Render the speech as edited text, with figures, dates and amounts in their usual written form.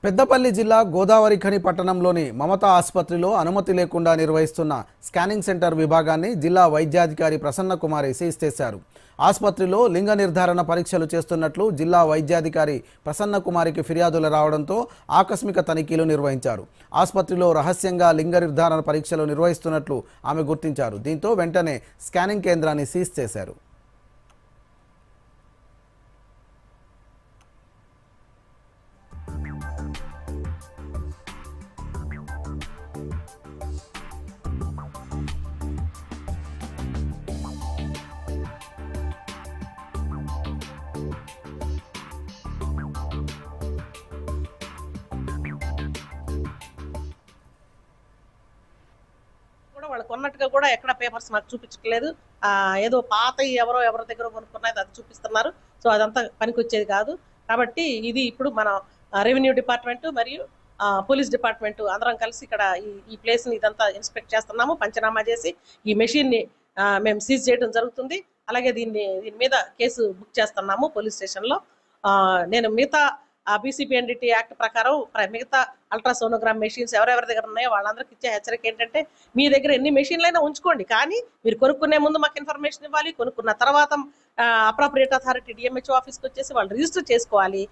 పెద్దపల్లి జిల్లా గోదావరిఖని పట్టణంలోని మమతా ఆసుపత్రిలో అనుమతి లేకుండా నిర్వహిస్తున్న స్కానింగ్ సెంటర్ విభాగాన్ని జిల్లా వైద్యాధికారి ప్రసన్న కుమారి సీజ్ చేశారు. ఆసుపత్రిలో లింగ నిర్ధారణ పరీక్షలు చేస్తున్నట్లు జిల్లా వైద్యాధికారి ప్రసన్న కుమారికి ఫిర్యాదులు రావడంతో ఆకస్మిక తనిఖీలు నిర్వహించారు. ఆసుపత్రిలో రహస్యంగా లింగ నిర్ధారణ పరీక్షలు నిర్వహిస్తున్నట్లు ఆమె గుర్తించారు. దీంతో వెంటనే స్కానింగ్ కేంద్రాన్ని సీజ్ చేశారు. వాళ్ళకు ఉన్నట్టుగా కూడా ఎక్కడ పేపర్స్ మాకు చూపించట్లేదు. ఏదో పాత ఎవరి దగ్గర కొనుక్కున్నది అది చూపిస్తున్నారు. సో అదంతా పనికొచ్చేది కాదు. కాబట్టి ఇది ఇప్పుడు మన రెవెన్యూ డిపార్ట్మెంట్ మరియు పోలీస్ డిపార్ట్మెంట్ అందరం కలిసి ఇక్కడ ఈ ప్లేస్ ని ఇదంతా ఇన్స్పెక్ట్ చేస్తున్నాము. పంచనామా చేసి ఈ మెషిన్ ని మేము సీజ్ చేయడం జరుగుతుంది. అలాగే దీని మీద కేసు బుక్ చేస్తున్నాము పోలీస్ స్టేషన్ లో. నేను మిగతా BCPNDT యాక్ట్ ప్రకారం మిగతా అల్ట్రాసోనోగ్రామ్ మెషిన్స్ ఎవరెవరి దగ్గర ఉన్నాయో వాళ్ళందరికీ ఇచ్చే హెచ్చరిక ఏంటంటే, మీ దగ్గర ఎన్ని మెషిన్లైనా ఉంచుకోండి, కానీ మీరు కొనుక్కునే ముందు మాకు ఇన్ఫర్మేషన్ ఇవ్వాలి. కొనుక్కున్న తర్వాత అప్రాప్రియేట్ అథారిటీ DMHO ఆఫీస్కి వచ్చేసి వాళ్ళు రిజిస్టర్ చేసుకోవాలి.